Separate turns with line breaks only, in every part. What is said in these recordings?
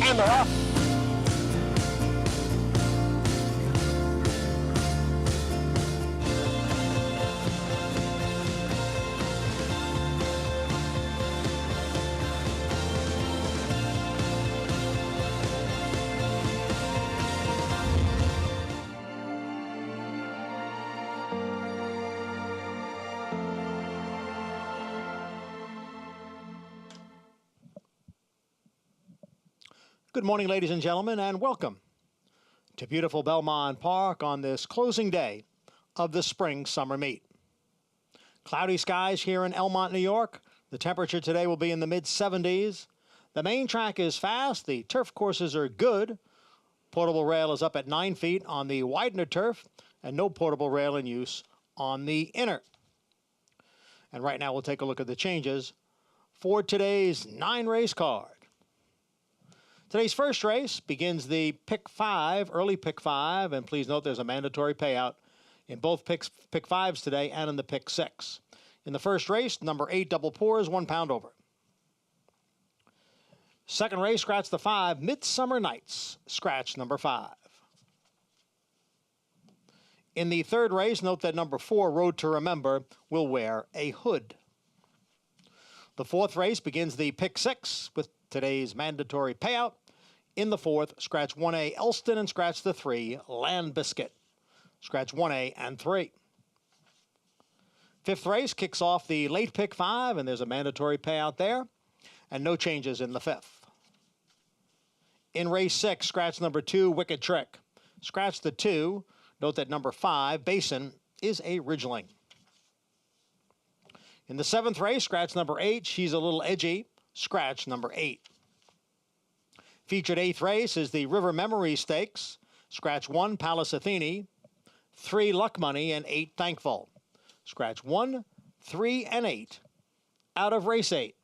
camera.
Good morning, ladies and gentlemen, and welcome to beautiful Belmont Park on this closing day of the spring summer meet. Cloudy skies here in Elmont, New York. The temperature today will be in the mid-70s. The main track is fast. The turf courses are good. Portable rail is up at 9 feet on the widener turf, and no portable rail in use on the inner. And right now we'll take a look at the changes for today's 9-race card. Today's first race begins the pick 5, early pick 5, and please note there's a mandatory payout in both pick 5s today and in the pick 6. In the first race, number 8 double pours, 1 pound over. Second race, scratch the 5, Midsummer Nights, scratch number 5. In the third race, note that number 4, Road to Remember, will wear a hood. The fourth race begins the pick 6 with today's mandatory payout. In the fourth, scratch 1A Elston and scratch the 3 Land Biscuit. Scratch 1A and 3. Fifth race kicks off the late pick 5, and there's a mandatory payout there, and no changes in the fifth. In race 6, scratch number 2 Wicked Trick. Scratch the 2. Note that number 5 Basin is a Ridgeling. In the seventh race, scratch number 8 She's a Little Edgy. Scratch number 8. Featured 8th race is the River Memory Stakes. Scratch 1 Palace Athene, 3 Luck Money, and 8 Thankful. Scratch 1, 3, and 8 out of race 8.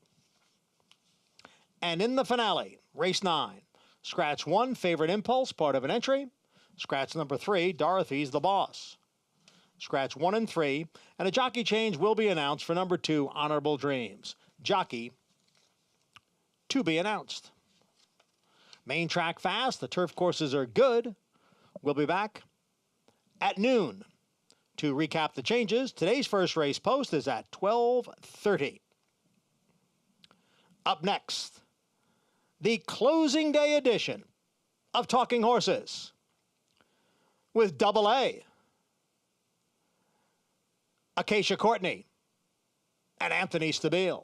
And in the finale, race 9, scratch 1 Favorite Impulse, part of an entry. Scratch number 3 Dorothy's the Boss. Scratch 1 and 3, and a jockey change will be announced for number 2 Honorable Dreams. Jockey to be announced. Main track fast. The turf courses are good. We'll be back at noon to recap the changes. Today's first race post is at 12:30. Up next, the closing day edition of Talking Horses with Double A, Acacia Courtney, and Anthony Stabile.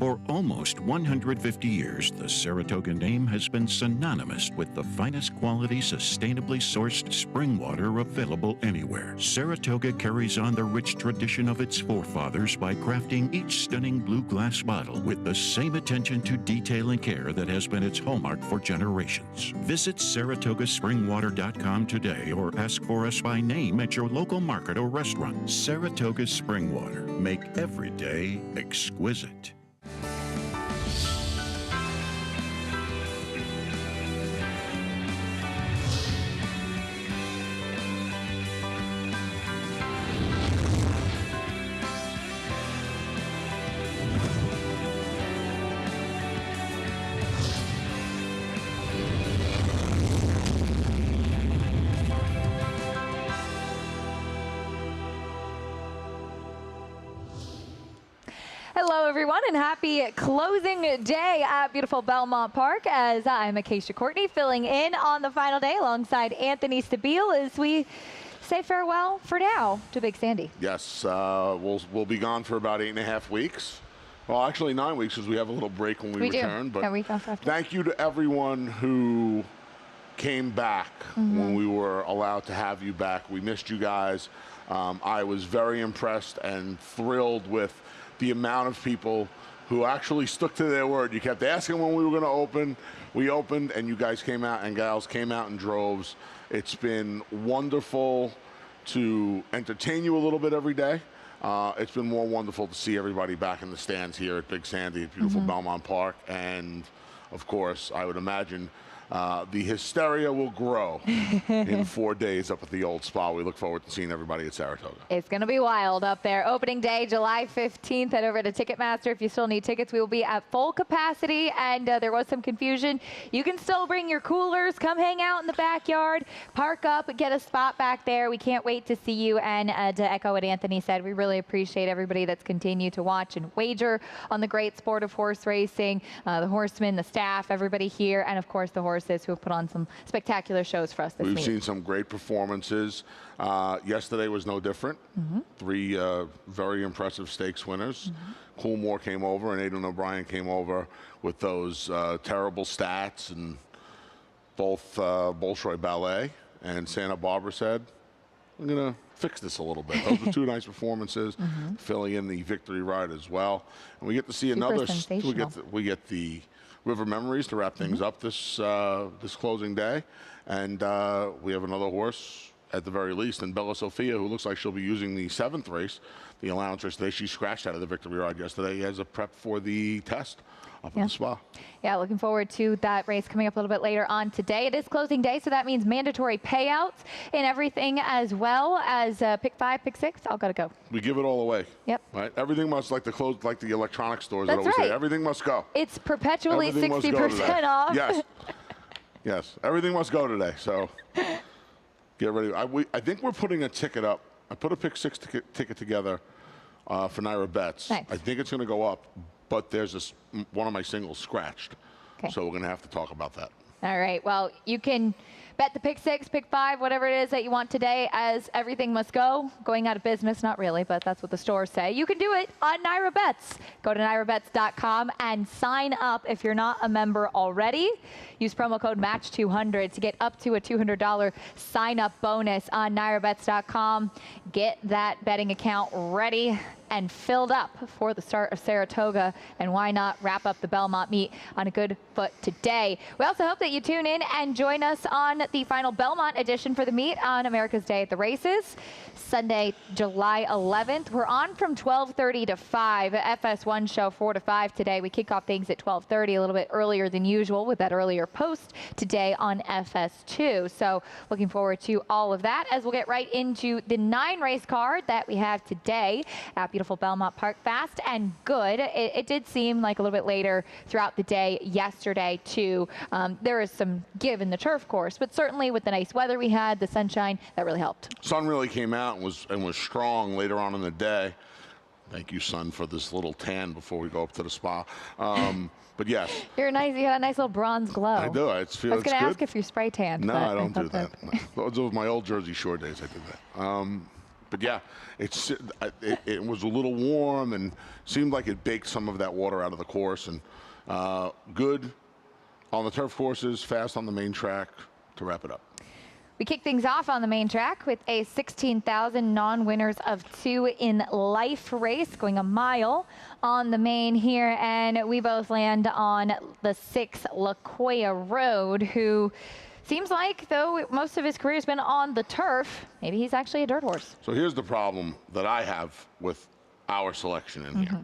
For almost 150 years, the Saratoga name has been synonymous with the finest quality, sustainably sourced spring water available anywhere. Saratoga carries on the rich tradition of its forefathers by crafting each stunning blue glass bottle with the same attention to detail and care that has been its hallmark for generations. Visit SaratogaSpringwater.com today or ask for us by name at your local market or restaurant. Saratoga Spring Water. Make every day exquisite.
Hello, everyone, and happy closing day at beautiful Belmont Park as I'm Acacia Courtney filling in on the final day alongside Anthony Stabile as we say farewell for now to Big Sandy.
Yes, we'll be gone for about 8.5 weeks. Well, actually 9 weeks because we have a little break when we return. But thank you to everyone who came back when we were allowed to have you back. We missed you guys. I was very impressed and thrilled with the amount of people who actually stuck to their word. You kept asking when we were going to open. We opened, and you guys came out and gals came out in droves. It's been wonderful to entertain you a little bit every day. It's been more wonderful to see everybody back in the stands here at Big Sandy at beautiful Belmont Park. And, of course, I would imagine the hysteria will grow in 4 days up at the old spa. We look forward to seeing everybody at Saratoga.
It's going to be wild up there. Opening day, July 15th. Head over to Ticketmaster if you still need tickets. We will be at full capacity, and there was some confusion. You can still bring your coolers. Come hang out in the backyard. Park up, get a spot back there. We can't wait to see you. And to echo what Anthony said, we really appreciate everybody that's continued to watch and wager on the great sport of horse racing, the horsemen, the staff, everybody here, and, of course, the horse who have put on some spectacular shows for us this week.
We've seen some great performances. Yesterday was no different. 3 very impressive stakes winners. Coolmore came over and Aidan O'Brien came over with those terrible stats, and both Bolshoi Ballet and Santa Barbara said, I'm going to fix this a little bit. Those were 2 nice performances, filling in the victory ride as well. And we get to see another, we get the River Memories to wrap things up this closing day. And we have another horse, at the very least, and Bella Sophia, who looks like she'll be using the 7th race, the allowance race today. She scratched out of the victory ride yesterday as a prep for the test up at the spa.
Yeah, looking forward to that race coming up a little bit later on today. It is closing day, so that means mandatory payouts and everything, as well as pick 5, pick 6. All got to go.
We give it all away.
Yep.
Right? Everything must, like the electronic stores that always say, everything must go.
It's perpetually 60% off.
Yes. Yes. Everything must go today. So get ready. I think we're putting a ticket up. I put a pick 6 ticket together for Naira Bets.
Nice.
I think it's going to go up, but there's one of my singles scratched. Okay. So we're going to have to talk about that.
All right. Well, you can bet the pick 6, pick 5, whatever it is that you want today, as everything must go. Going out of business, not really, but that's what the stores say. You can do it on Naira Bets. Go to nairabets.com and sign up if you're not a member already. Use promo code MATCH200 to get up to a $200 sign-up bonus on nairabets.com. Get that betting account ready and filled up for the start of Saratoga, and why not wrap up the Belmont meet on a good foot today. We also hope that you tune in and join us on the final Belmont edition for the meet on America's Day at the Races, Sunday, July 11th. We're on from 12:30 to 5. FS1 show 4 to 5 today. We kick off things at 12:30, a little bit earlier than usual with that earlier post today on FS2. So looking forward to all of that as we'll get right into the 9 race card that we have today at beautiful Belmont Park. Fast and good. It did seem like a little bit later throughout the day yesterday too. There is some give in the turf course, but certainly with the nice weather we had, the sunshine, that really helped.
Sun really came out and was strong later on in the day. Thank you, Sun, for this little tan before we go up to the spa. But yes. You had
a nice little bronze glow.
I do. I was
going to ask if you spray tanned.
No, I don't do that. Those were my old Jersey Shore days. I did that. But yeah, it was a little warm and seemed like it baked some of that water out of the course. And good on the turf courses, fast on the main track to wrap it up.
We kick things off on the main track with a 16,000 non-winners of 2 in life race, going a mile on the main here, and we both land on the 6th Lacoya Road, who seems like, though most of his career has been on the turf, maybe he's actually a dirt horse.
So here's the problem that I have with our selection in here.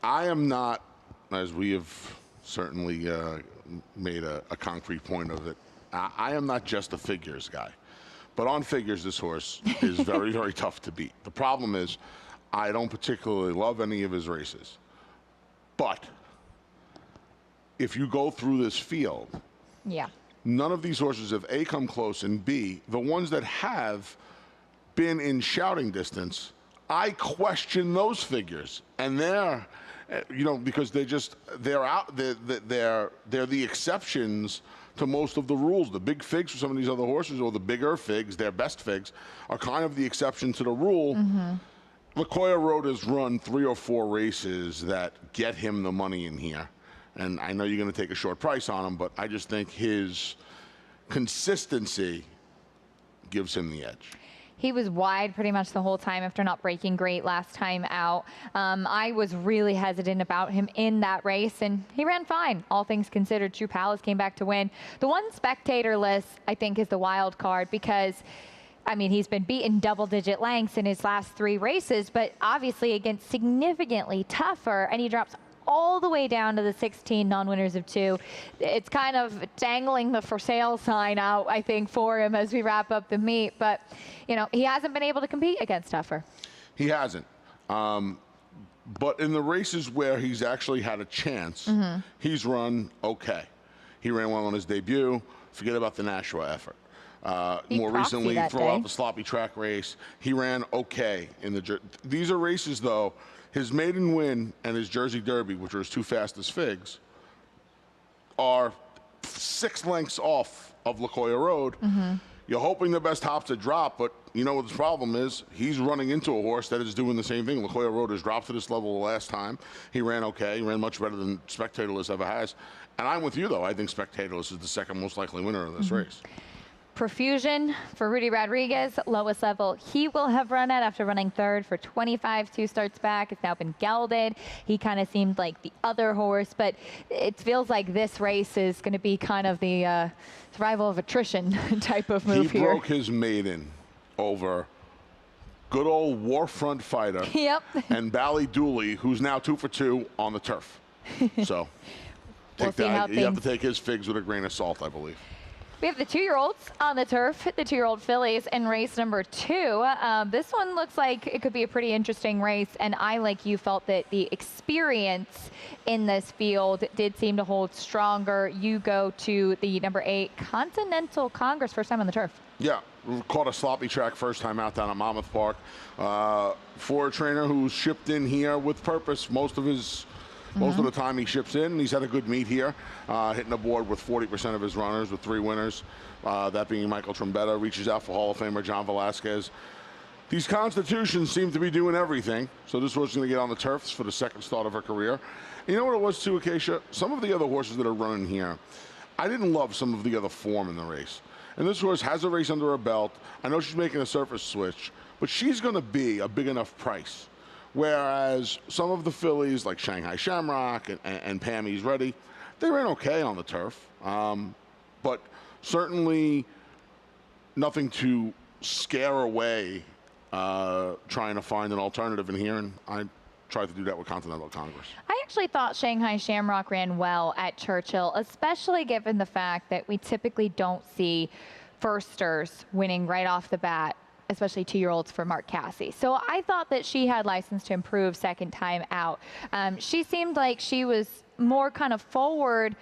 I am not, as we have certainly made a concrete point of it, I am not just a figures guy. But on figures, this horse is very, very tough to beat. The problem is I don't particularly love any of his races. But if you go through this field, none of these horses have A, come close, and B, the ones that have been in shouting distance, I question those figures. And they're, you know, because they're the exceptions to most of the rules. The big figs for some of these other horses, or the bigger figs, their best figs, are kind of the exception to the rule. Lacoya Road has run 3 or 4 races that get him the money in here. And I know you're going to take a short price on him, but I just think his consistency gives him the edge.
He was wide pretty much the whole time after not breaking great last time out. I was really hesitant about him in that race, and he ran fine. All things considered, True Palace came back to win. The one spectatorless, I think, is the wild card because, I mean, he's been beaten double-digit lengths in his last 3 races, but obviously against significantly tougher, and he drops all the way down to the 16 non-winners of 2. It's kind of dangling the for sale sign out, I think, for him as we wrap up the meet. But, you know, he hasn't been able to compete against tougher.
He hasn't. But in the races where he's actually had a chance, he's run okay. He ran well on his debut. Forget about the Nashua effort. More recently, throw out the sloppy track race. He ran okay in the. These are races, though. His maiden win and his Jersey Derby, which are his 2 fastest figs, are 6 lengths off of Lacoya Road. You're hoping the best hops to drop, but you know what the problem is? He's running into a horse that is doing the same thing. Lacoya Road has dropped to this level the last time. He ran okay. He ran much better than Spectatorless ever has. And I'm with you, though. I think Spectatorless is the 2nd most likely winner of this race.
Profusion for Rudy Rodriguez, lowest level he will have run at after running 3rd for 25 2 starts back. It's now been gelded. He kind of seemed like the other horse, but it feels like this race is going to be kind of the survival of attrition type of move here.
He broke his maiden over good old Warfront Fighter and Bally Dooley, who's now 2 for 2 on the turf. So you have to take his figs with a grain of salt, I believe.
We have the 2-year-olds on the turf, the 2-year-old fillies in race number 2. This one looks like it could be a pretty interesting race, and I, like you, felt that the experience in this field did seem to hold stronger. You go to the number 8 Continental Congress, first time on the turf.
Yeah, caught a sloppy track first time out down at Monmouth Park. For a trainer who's shipped in here with purpose, most of the time he ships in, and he's had a good meet here, hitting the board with 40% of his runners with 3 winners, that being Michael Trombetta, reaches out for Hall of Famer John Velasquez. These Constitutions seem to be doing everything, so this horse is going to get on the turfs for the 2nd start of her career. You know what it was too, Acacia? Some of the other horses that are running here, I didn't love some of the other form in the race. And this horse has a race under her belt. I know she's making a surface switch, but she's going to be a big enough price. Whereas some of the fillies, like Shanghai Shamrock and Pammy's Ready, they ran okay on the turf. But certainly nothing to scare away trying to find an alternative in here. And I tried to do that with Continental Congress.
I actually thought Shanghai Shamrock ran well at Churchill, especially given the fact that we typically don't see firsters winning right off the bat, especially 2-year-olds for Mark Cassie. So I thought that she had license to improve 2nd time out. She seemed like she was more kind of forward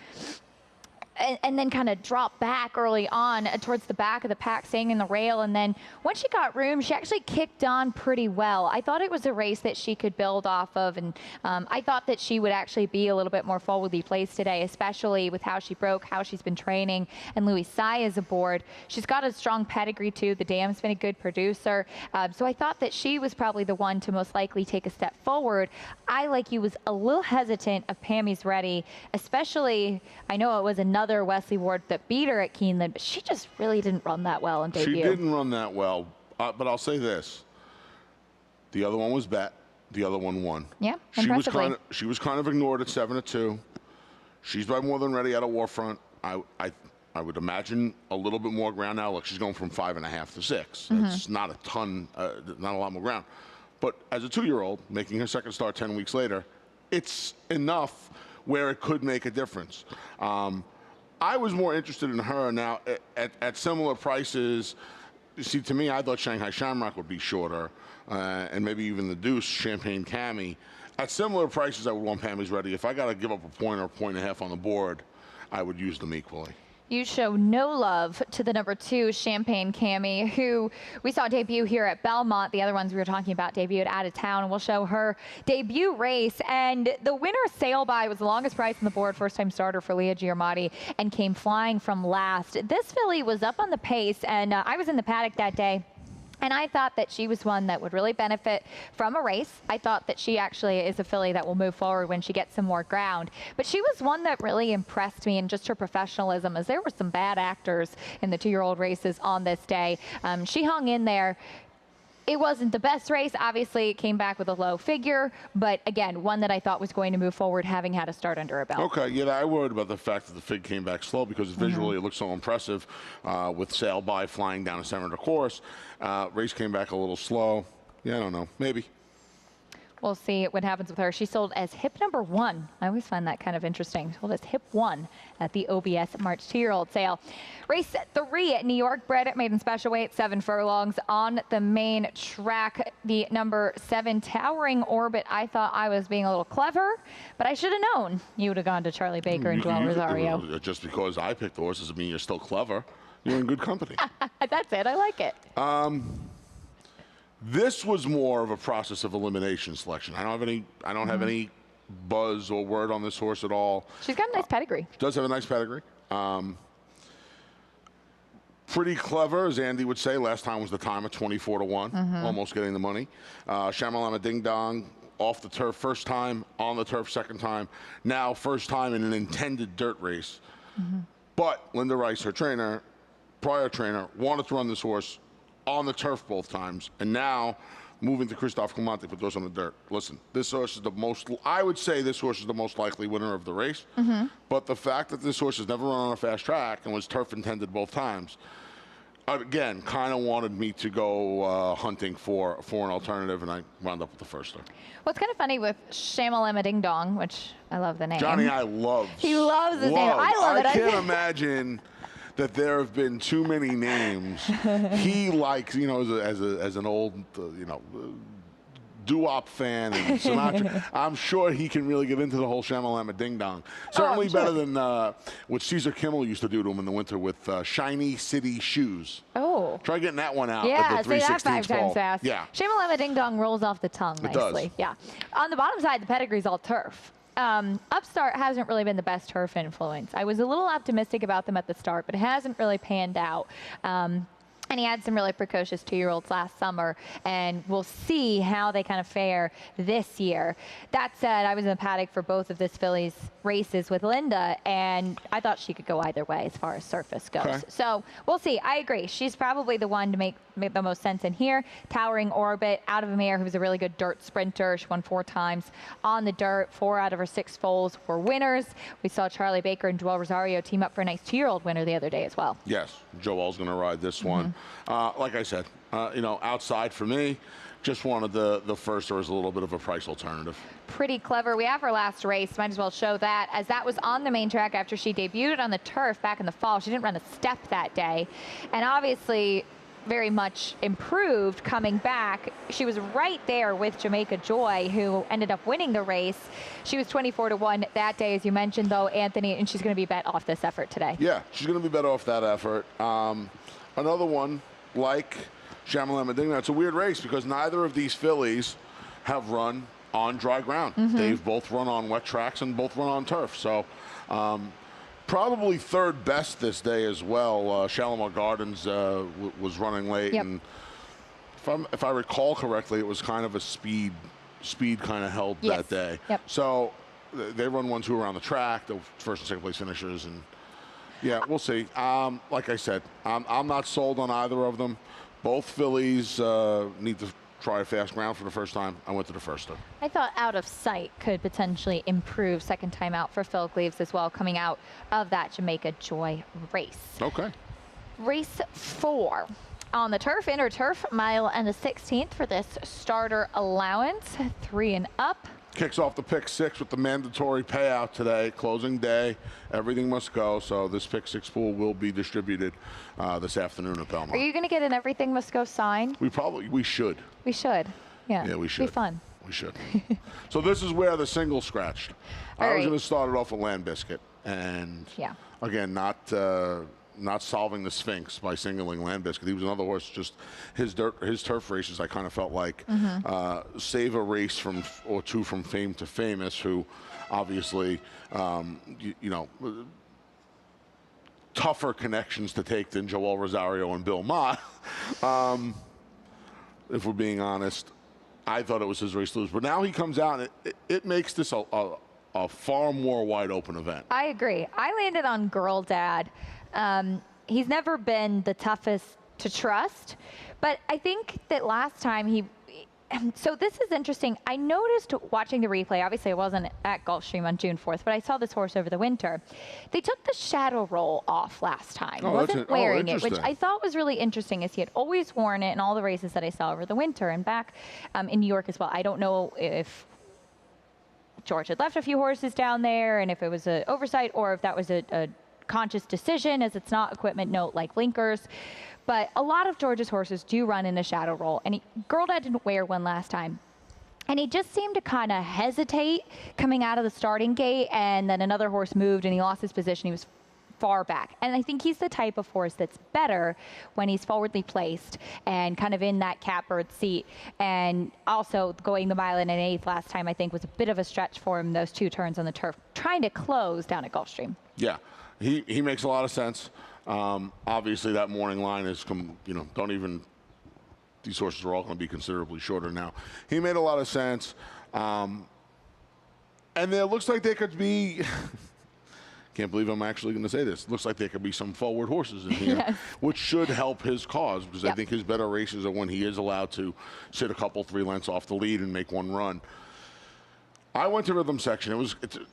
and then kind of dropped back early on towards the back of the pack, staying in the rail. And then once she got room, she actually kicked on pretty well. I thought it was a race that she could build off of, and I thought that she would actually be a little bit more forwardly placed today, especially with how she broke, how she's been training, and Louis Tsai is aboard. She's got a strong pedigree too. The dam's been a good producer. So I thought that she was probably the one to most likely take a step forward. I, like you, was a little hesitant of Pammy's Ready, especially, I know it was another Wesley Ward that beat her at Keeneland, but she just really didn't run that well in debut.
She didn't run that well, but I'll say this. The other one was bet. The other one won.
Yeah, impressively.
She was kind of ignored at 7-2. She's by more than ready at a Warfront. I would imagine a little bit more ground now. Look, she's going from 5.5 to 6. It's not a ton, not a lot more ground. But as a 2-year-old, making her second start 10 weeks later, it's enough where it could make a difference. I was more interested in her now at similar prices. You see, to me, I thought Shanghai Shamrock would be shorter, and maybe even the Deuce, Champagne Cami. At similar prices, I would want Pammy's Ready. If I got to give up a point or a point and a half on the board, I would use them equally.
You show no love to the number 2, Champagne Cami, who we saw debut here at Belmont. The other ones we were talking about debuted out of town, and we'll show her debut race. And the winner, Sail By, was the longest price on the board, first-time starter for Leah Giamatti, and came flying from last. This filly was up on the pace, and I was in the paddock that day. And I thought that she was one that would really benefit from a race. I thought that she actually is a filly that will move forward when she gets some more ground. But she was one that really impressed me in just her professionalism, as there were some bad actors in the 2-year-old races on this day. She hung in there. It wasn't the best race. Obviously, it came back with a low figure, but again, one that I thought was going to move forward, having had a start under her belt.
Okay, yeah, I worried about the fact that the fig came back slow because visually it looked so impressive with Sail By flying down a center of the course. Race came back a little slow. Yeah, I don't know, maybe.
We'll see what happens with her. She sold as hip number 1. I always find that kind of interesting. Sold as hip 1 at the OBS March 2-year-old sale. Race 3 at New York, bred at maiden special weight, 7 furlongs on the main track. The number 7, Towering Orbit. I thought I was being a little clever, but I should have known you would have gone to Charlie Baker and Joel Rosario.
Just because I picked the horse doesn't mean you're still clever. You're in good company.
That's it. I like it.
This was more of a process of elimination selection. I don't have any buzz or word on this horse at all.
She's got a nice pedigree.
She does have a nice pedigree. Pretty clever, as Andy would say. Last time was the time at 24-1, almost getting the money. Shamalama Ding Dong, off the turf first time, on the turf second time. Now first time in an intended dirt race. But Linda Rice, her trainer, prior trainer, wanted to run this horse on the turf both times, and now moving to Christophe Clemente, but goes on the dirt. Listen, this horse is the most, I would say this horse is the most likely winner of the race, but the fact that this horse has never run on a fast track and was turf intended both times, again, kind of wanted me to go hunting for an alternative, and I wound up with the first one.
What's kind of funny with Shamalama Ding Dong, which I love the name.
Johnny, I love.
He loves his name. I love it.
I can't imagine that there have been too many names. He likes, you know, as an old, you know, doo-wop fan and Sinatra. I'm sure he can really get into the whole Shamalama Ding Dong. Certainly better than what Caesar Kimmel used to do to him in the winter with Shiny City Shoes.
Oh.
Try getting that one out.
Yeah,
at the
say that 5 times fast.
Yeah.
Shamalama Ding Dong rolls off the tongue nicely.
It does.
Yeah. On the bottom side, the pedigree's all turf. Upstart hasn't really been the best turf influence. I was a little optimistic about them at the start, but it hasn't really panned out. And he had some really precocious 2-year-olds last summer, and we'll see how they kind of fare this year. That said, I was in the paddock for both of this filly's races with Linda, and I thought she could go either way as far as surface goes. Okay. So we'll see. I agree. She's probably the one to make the most sense in here. Towering Orbit, out of a mare who's a really good dirt sprinter. She won 4 times on the dirt. 4 out of her 6 foals were winners. We saw Charlie Baker and Joel Rosario team up for a nice 2-year-old winner the other day as well.
Yes, Joel's going to ride this one. Like I said, you know, outside for me, just wanted the first or as a little bit of a price alternative.
Pretty clever. We have her last race. Might as well show that, as that was on the main track after she debuted on the turf back in the fall. She didn't run a step that day. And obviously, very much improved coming back. She was right there with Jamaica Joy, who ended up winning the race. She was 24-1 that day, as you mentioned, though, Anthony, and she's going to be bet off this effort today.
Yeah, she's going to be bet off that effort. Another one, like Shamalam Medina, it's a weird race because neither of these fillies have run on dry ground. They've both run on wet tracks and both run on turf. So probably third best this day as well. Shalimar Gardens was running late, and if I recall correctly, it was kind of a speed kind of held that day. So they run 1-2 around the track, the first and second place finishers, and yeah, we'll see. Like I said, I'm not sold on either of them. Both fillies need to try fast ground for the first time. I went to the first one.
I thought Out of Sight could potentially improve second time out for Phil Gleaves as well, coming out of that Jamaica Joy race.
Okay.
Race 4 on the turf, inner turf, mile and a 16th for this starter allowance, 3 and up.
Kicks off the pick 6 with the mandatory payout today, closing day. Everything must go, so this pick 6 pool will be distributed this afternoon at Belmont.
Are you going to get an Everything Must Go sign?
We should.
We should. Yeah,
we should.
Be fun.
We should. So this is where the single scratched. I was going to start it off with Land Biscuit, and again, not solving the Sphinx by singling Land Biscuit. He was another horse, just his turf races, I kind of felt like save a race or two from Fame to Famous, who obviously, you know, tougher connections to take than Joel Rosario and Bill Mott. If we're being honest, I thought it was his race to lose. But now he comes out, and it makes this a far more wide open event.
I agree. I landed on Girl Dad. He's never been the toughest to trust, but I think that last time so this is interesting. I noticed watching the replay, obviously I wasn't at Gulfstream on June 4th, but I saw this horse over the winter. They took the shadow roll off last time. He wasn't wearing it, which I thought was really interesting, as he had always worn it in all the races that I saw over the winter and back in New York as well. I don't know if George had left a few horses down there and if it was an oversight or if that was a conscious decision, as it's not equipment note like blinkers. But a lot of George's horses do run in a shadow roll, and Girl Dad didn't wear one last time. And he just seemed to kind of hesitate coming out of the starting gate, and then another horse moved and he lost his position. He was far back. And I think he's the type of horse that's better when he's forwardly placed and kind of in that catbird seat. And also going the mile and an eighth last time, I think, was a bit of a stretch for him, those 2 turns on the turf, trying to close down at Gulfstream.
Yeah, he makes a lot of sense. Obviously, that morning line is, these horses are all going to be considerably shorter now. He made a lot of sense. And it looks like they could be, can't believe I'm actually going to say this, looks like there could be some forward horses in here, which should help his cause, because I think his better races are when he is allowed to sit a couple, 3 lengths off the lead and make one run. I went to Rhythm Section.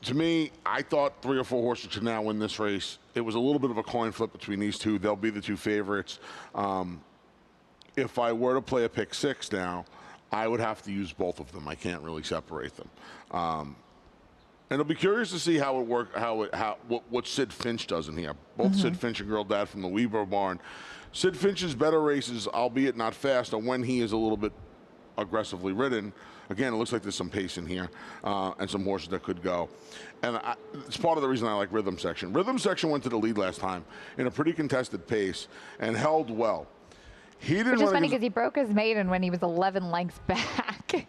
To me, I thought 3 or 4 horses should now win this race. It was a little bit of a coin flip between these two. They'll be the 2 favorites. If I were to play a pick 6 now, I would have to use both of them. I can't really separate them. And it'll be curious to see how it works, what Sid Finch does in here. Both Sid Finch and Girl Dad from the Weber barn. Sid Finch's better races, albeit not fast, are when he is a little bit aggressively ridden. Again, it looks like there's some pace in here and some horses that could go. And it's part of the reason I like Rhythm Section. Rhythm Section went to the lead last time in a pretty contested pace and held well. He didn't.
Which is funny because he broke his maiden when he was 11 lengths back.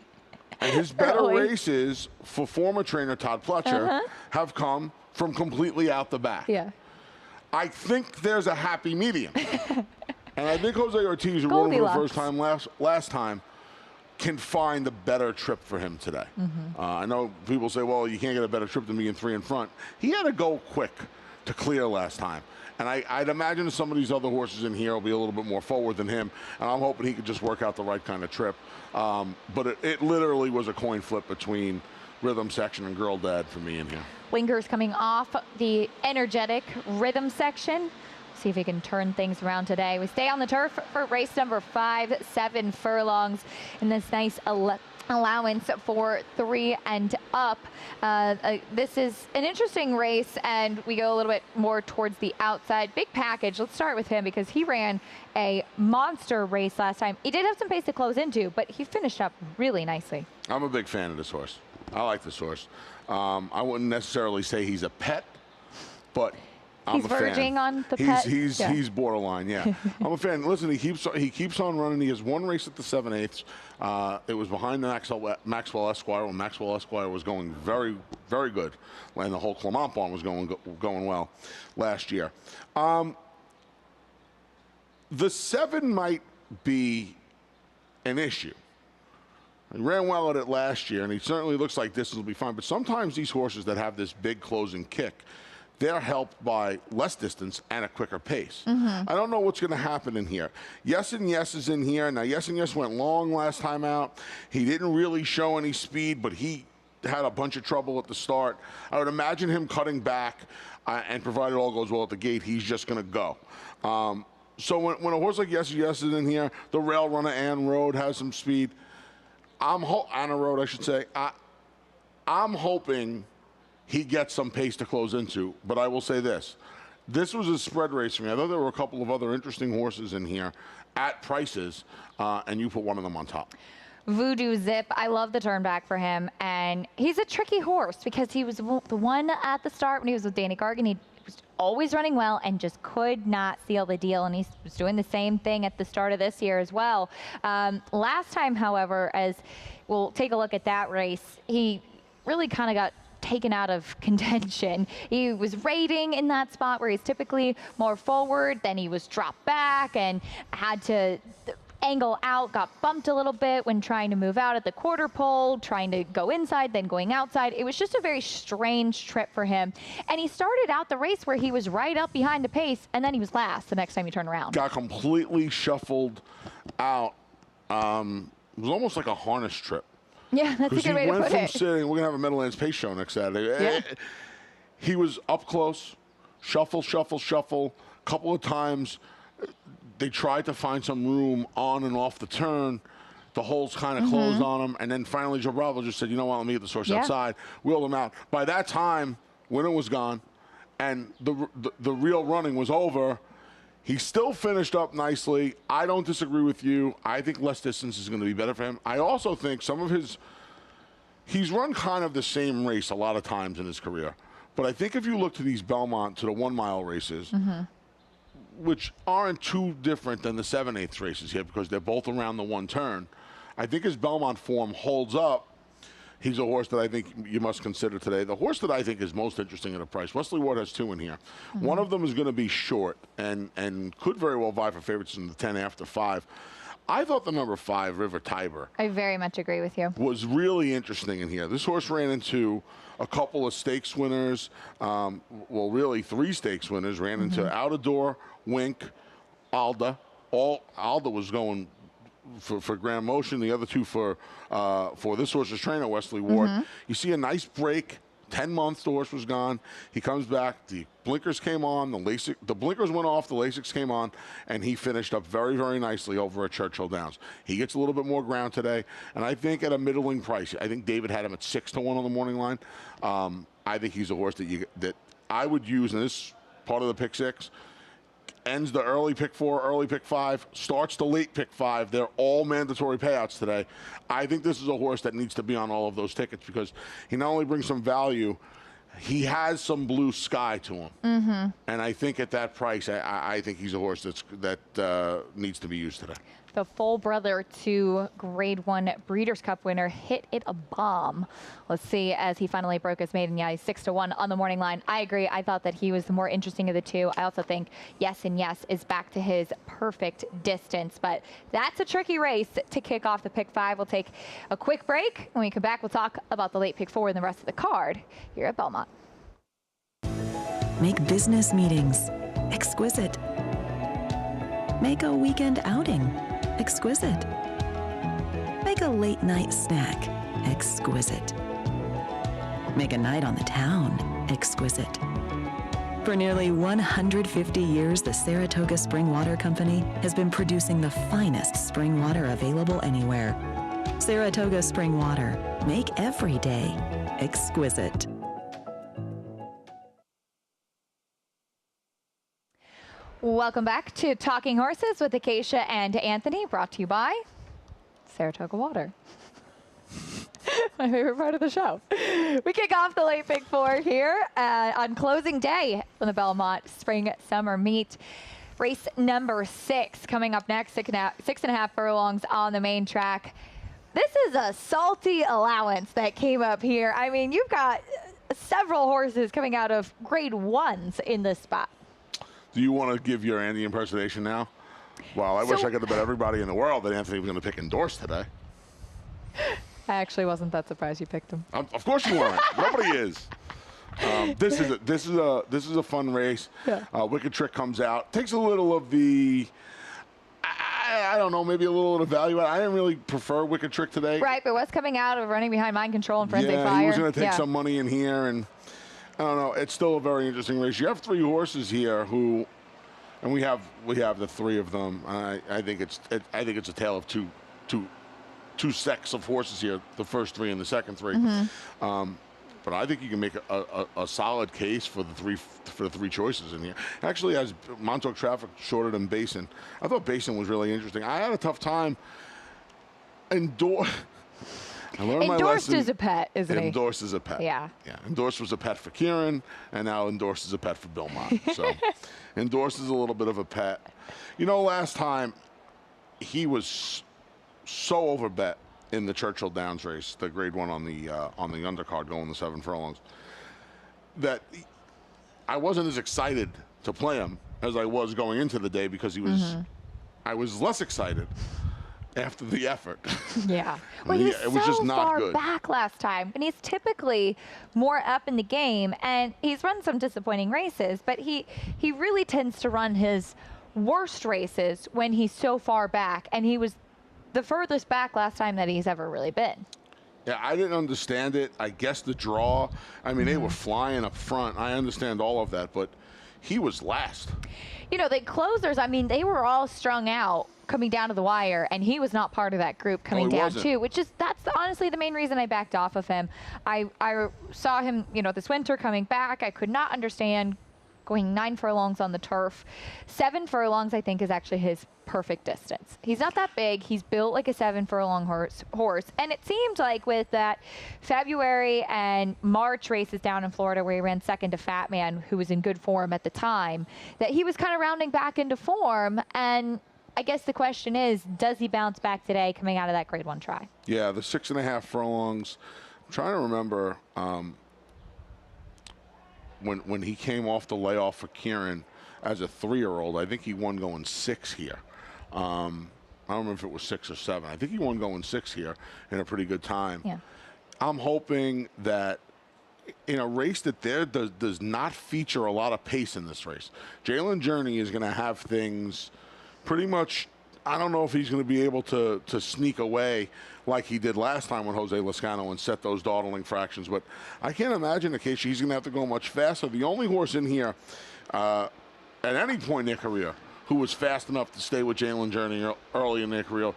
And his better races for former trainer Todd Pletcher have come from completely out the back. Yeah. I think there's a happy medium. And I think Jose Ortiz, who rode him for the first time last time, can find a better trip for him today. I know people say, well, you can't get a better trip than being 3 in front. He had to go quick to clear last time. And I'd imagine some of these other horses in here will be a little bit more forward than him. And I'm hoping he could just work out the right kind of trip. But it literally was a coin flip between Rhythm Section and Girl Dad for me in here.
Blinkers coming off the energetic Rhythm Section. See if he can turn things around today. We stay on the turf for race number 5, 7 furlongs in this nice allowance for 3 and up. This is an interesting race, and we go a little bit more towards the outside. Big package. Let's start with him because he ran a monster race last time. He did have some pace to close into, but he finished up really nicely.
I'm a big fan of this horse. I like this horse. I wouldn't necessarily say he's a pet, but I'm a fan. He's verging on the pet. He's borderline, yeah. I'm a fan. Listen, he keeps on running. He has one race at the 7/8. It was behind the Maxwell Esquire when Maxwell Esquire was going very, very good, and the whole Clement barn was going well last year. The 7 might be an issue. He ran well at it last year, and he certainly looks like this will be fine. But sometimes these horses that have this big closing kick, they're helped by less distance and a quicker pace. I don't know what's going to happen in here. Yes and Yes is in here. Now, Yes and Yes went long last time out. He didn't really show any speed, but he had a bunch of trouble at the start. I would imagine him cutting back, and provided all goes well at the gate, he's just going to go. So when a horse like Yes and Yes is in here, the rail runner Ann Road has some speed. Anna Road, I should say. I'm hoping he gets some pace to close into, but I will say this. This was a spread race for me. I thought there were a couple of other interesting horses in here at prices, and you put one of them on top.
Voodoo Zip, I love the turn back for him, and he's a tricky horse because he was the one at the start when he was with Danny Gargan. He was always running well and just could not seal the deal, and he was doing the same thing at the start of this year as well. Last time, however, as we'll take a look at that race, he really kind of got taken out of contention. He was raiding in that spot where he's typically more forward, then he was dropped back and had to angle out, got bumped a little bit when trying to move out at the quarter pole, trying to go inside, then going outside. It was just a very strange trip for him. And he started out the race where he was right up behind the pace, and then he was last the next time he turned around.
Got completely shuffled out. It was almost like a harness trip.
Yeah, that's a good way to put it. Because he went from
sitting, we're going to have a Meadowlands Pace show next Saturday.
Yeah.
He was up close, shuffle, shuffle, shuffle. A couple of times, they tried to find some room on and off the turn. The holes kind of closed on him. And then finally, Joe Bravo just said, you know what, let me get the horse outside. Wheeled him out. By that time, winner was gone, and the real running was over. He still finished up nicely. I don't disagree with you. I think less distance is going to be better for him. I also think some of he's run kind of the same race a lot of times in his career. But I think if you look to these Belmont, to the 1 mile races, which aren't too different than the 7/8 races here because they're both around the 1 turn, I think his Belmont form holds up. He's a horse that I think you must consider today. The horse that I think is most interesting at a price, Wesley Ward has 2 in here. One of them is going to be short and could very well vie for favorites in the 10 after 5. I thought the number 5, River Tiber.
I very much agree with you.
Was really interesting in here. This horse ran into a couple of stakes winners. Well, really 3 stakes winners. Ran into Out of Door, Wink, Alda. Alda was going for Grand Motion, the other 2 for this horse's trainer, Wesley Ward. You see a nice break. 10 months, the horse was gone. He comes back. The blinkers came on. The blinkers went off. The LASIKs came on, and he finished up very, very nicely over at Churchill Downs. He gets a little bit more ground today, and I think at a middling price. I think David had him at 6-1 on the morning line. I think he's a horse that I would use in this part of the pick 6. Ends the early pick 4, early pick 5, starts the late pick 5. They're all mandatory payouts today. I think this is a horse that needs to be on all of those tickets because he not only brings some value, he has some blue sky to him. And I think at that price, I think he's a horse that needs to be used today.
The full brother to Grade 1 Breeders' Cup winner hit it a bomb. Let's see as he finally broke his maiden. Yeah, he's 6-1 on the morning line. I agree. I thought that he was the more interesting of the 2. I also think Yes and Yes is back to his perfect distance. But that's a tricky race to kick off the pick 5. We'll take a quick break. When we come back, we'll talk about the late pick 4 and the rest of the card here at Belmont.
Make business meetings exquisite. Make a weekend outing exquisite. Make a late night snack exquisite. Make a night on the town exquisite. For nearly 150 years, the Saratoga Spring Water Company has been producing the finest spring water available anywhere. Saratoga Spring Water. Make every day exquisite.
Welcome back to Talking Horses with Acacia and Anthony, brought to you by Saratoga Water. My favorite part of the show. We kick off the late Big Four here on closing day on the Belmont Spring Summer Meet. Race number 6 coming up next, 6.5 furlongs on the main track. This is a salty allowance that came up here. I mean, you've got several horses coming out of grade 1s in this spot.
Do you want to give your Andy impersonation now? Well, I wish I could have bet everybody in the world that Anthony was going to pick Endorse today.
I actually wasn't that surprised you picked him.
Of course you weren't. Nobody is. This is a fun race.
Yeah.
Wicked Trick comes out, takes a little of the, I don't know, maybe a little of the value. I didn't really prefer Wicked Trick today.
Right, but what's coming out of running behind Mind Control and Frenzy Fire?
Yeah, he was going to take some money in here, and I don't know. It's still a very interesting race. You have 3 horses here who, and we have the 3 of them. I think it's a tale of two sets of horses here, the first 3 and the second 3. Mm-hmm. But I think you can make a solid case for the three choices in here. Actually, as Montauk Traffic shorter than Basin, I thought Basin was really interesting. I had a tough time. I learned my lesson.
Endorsed is a pet, isn't he?
Endorsed is a pet.
Yeah.
Endorsed was a pet for Kieran, and now Endorsed is a pet for Belmont. So Endorsed is a little bit of a pet. You know, last time he was so overbet in the Churchill Downs race, the grade 1 on the undercard going the 7 furlongs, that I wasn't as excited to play him as I was going into the day because he was. Mm-hmm. I was less excited after the effort.
Yeah. Well, he was just not far good back last time, and he's typically more up in the game, and he's run some disappointing races, but he really tends to run his worst races when he's so far back, and he was the furthest back last time that he's ever really been.
Yeah, I didn't understand it. I guess the draw, I mean, they were flying up front. I understand all of that, but he was last.
You know, the closers, I mean, they were all strung out coming down to the wire, and he was not part of that group coming down too, that's honestly the main reason I backed off of him. I saw him, you know, this winter coming back. I could not understand going 9 furlongs on the turf. 7 furlongs, I think, is actually his perfect distance. He's not that big. He's built like a 7 furlong horse. And it seemed like with that February and March races down in Florida where he ran second to Fat Man, who was in good form at the time, that he was kind of rounding back into form. And I guess the question is, does he bounce back today coming out of that grade 1 try?
Yeah, the 6.5 furlongs. I'm trying to remember when he came off the layoff for Kieran as a 3-year-old. I think he won going 6 here. I don't remember if it was 6 or 7. I think he won going 6 here in a pretty good time.
Yeah.
I'm hoping that in a race that does not feature a lot of pace in this race, Jalen Journey is going to have things pretty much. I don't know if he's going to be able to sneak away like he did last time with Jose Lezcano and set those dawdling fractions. But I can't imagine, Acacia, he's going to have to go much faster. The only horse in here at any point in their career who was fast enough to stay with Jalen Journey early in their career,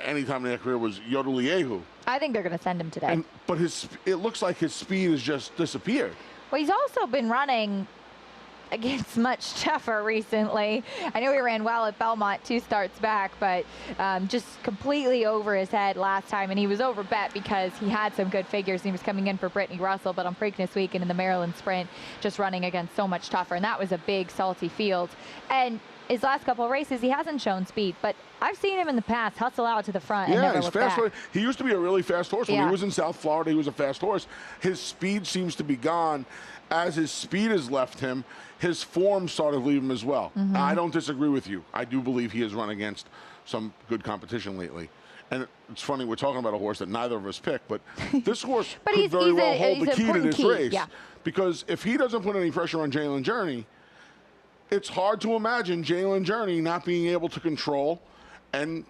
anytime in their career, was Yodeliehu.
I think they're going to send him today.
But it looks like his speed has just disappeared.
Well, he's also been running against much tougher recently. I know he ran well at Belmont 2 starts back, but just completely over his head last time, and he was overbet because he had some good figures. He was coming in for Brittany Russell, but on Preakness weekend in the Maryland Sprint, just running against so much tougher, and that was a big, salty field. And his last couple of races, he hasn't shown speed, but I've seen him in the past hustle out to the front and never look back.
He used to be a really fast horse. When he was in South Florida, he was a fast horse. His speed seems to be gone. As his speed has left him, his form started to leave him as well. Mm-hmm. I don't disagree with you. I do believe he has run against some good competition lately. And it's funny, we're talking about a horse that neither of us picked, but this horse could very well hold the key to this race. Yeah. Because if he doesn't put any pressure on Jalen Journey, it's hard to imagine Jalen Journey not being able to control and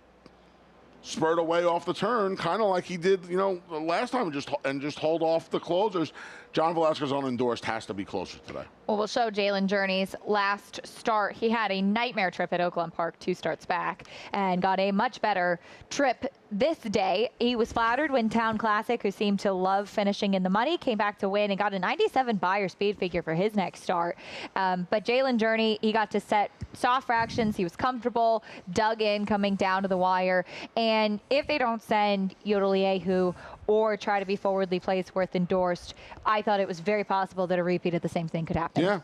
spurt away off the turn, kind of like he did, last time, and just hold off the closers. John Velasquez unendorsed has to be closer today.
Well, we'll show Jalen Journey's last start. He had a nightmare trip at Oakland Park 2 starts back and got a much better trip this day. He was flattered when Town Classic, who seemed to love finishing in the money, came back to win and got a 97 Beyer speed figure for his next start. But Jalen Journey, he got to set soft fractions. He was comfortable, dug in, coming down to the wire. And if they don't send Yodeliehu or try to be forwardly placed worth endorsed, I thought it was very possible that a repeat of the same thing could happen.
Yeah.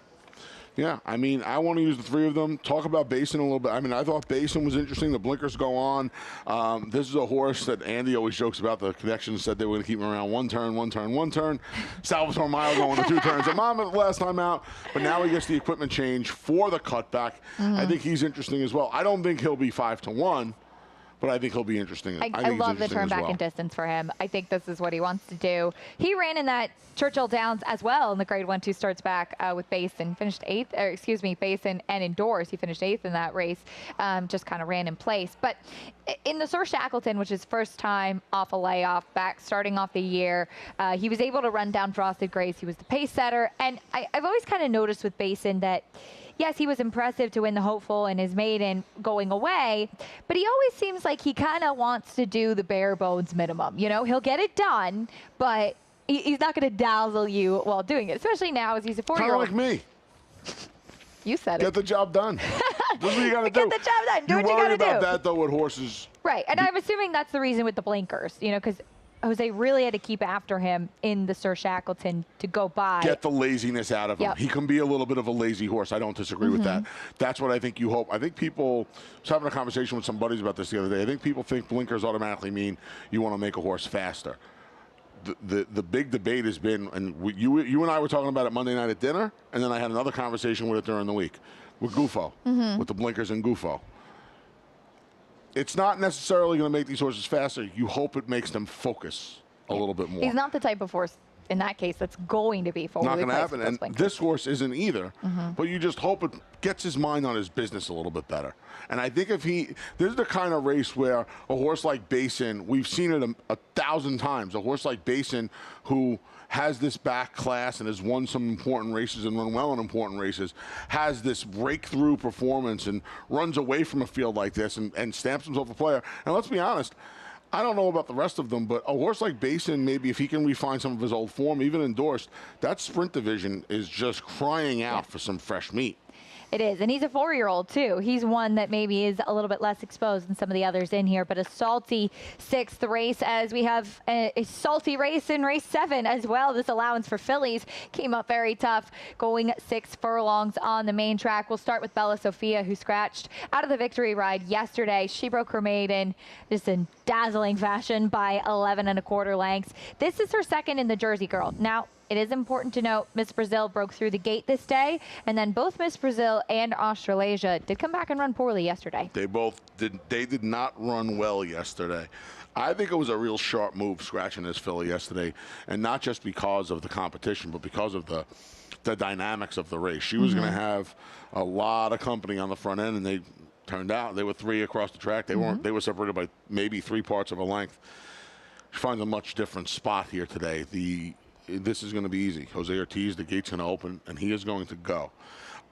Yeah, I mean, I want to use the 3 of them. Talk about Basin a little bit. I mean, I thought Basin was interesting. The blinkers go on. This is a horse that Andy always jokes about. The connections said they were going to keep him around 1 turn, 1 turn, 1 turn. Salvatore Mile going to 2 turns. And Mom last time out, but now he gets the equipment change for the cutback. I think he's interesting as well. I don't think he'll be 5-1. But I think he'll be interesting.
I love the turn back in distance for him. I think this is what he wants to do. He ran in that Churchill Downs as well in the grade 1-2 starts back with Basin. Finished 8th, or excuse me, Basin and endorsed. He finished 8th in that race. Just kind of ran in place. But in the Sir Shackleton, which is first time off a layoff, back starting off the year, he was able to run down Frosted Grace. He was the pace setter. And I've always kind of noticed with Basin that, yes, he was impressive to win the Hopeful and his maiden going away, but he always seems like he kind of wants to do the bare bones minimum. You know, he'll get it done, but he's not going to dazzle you while doing it, especially now as he's a 4-year-old.
Kind of like me.
You said it.
Get the job done. That's what you got to do.
Get the job done. Do what you got to do.
You worry about that, though, with horses.
Right, and I'm assuming that's the reason with the blinkers, you know, because Jose really had to keep after him in the Sir Shackleton to go by.
Get the laziness out of him. He can be a little bit of a lazy horse. I don't disagree with that. That's what I think you hope. I think people, I was having a conversation with some buddies about this the other day. I think people think blinkers automatically mean you want to make a horse faster. The big debate has been, and you and I were talking about it Monday night at dinner, and then I had another conversation with it during the week with Gufo, with the blinkers and Gufo. It's not necessarily going to make these horses faster. You hope it makes them focus a little bit more.
He's not the type of horse, in that case, that's going to be forward.
Not going to happen. And this horse isn't either. But you just hope it gets his mind on his business a little bit better. And I think if this is the kind of race where a horse like Basin, we've seen it a 1,000 times, a horse like Basin who has this back class and has won some important races and run well in important races, has this breakthrough performance and runs away from a field like this and stamps himself a player. And let's be honest, I don't know about the rest of them, but a horse like Basin, maybe if he can refine some of his old form, even endorsed, that sprint division is just crying out for some fresh meat.
It is, and he's a 4-year-old too. He's one that maybe is a little bit less exposed than some of the others in here, but a salty 6th race as we have a salty race in race 7 as well. This allowance for fillies came up very tough, going 6 furlongs on the main track. We'll start with Bella Sophia, who scratched out of the victory ride yesterday. She broke her maiden just in dazzling fashion by 11 1/4 lengths. This is her second in the Jersey Girl. Now, it is important to note Miss Brazil broke through the gate this day, and then both Miss Brazil and Australasia did come back and run poorly yesterday.
They both did. They did not run well yesterday. I think it was a real sharp move scratching this filly yesterday, and not just because of the competition, but because of the dynamics of the race. She was going to have a lot of company on the front end, and they turned out they were 3 across the track. They weren't. They were separated by maybe 3 parts of a length. She finds a much different spot here today. This is going to be easy. Jose Ortiz, the gate's going to open, and he is going to go.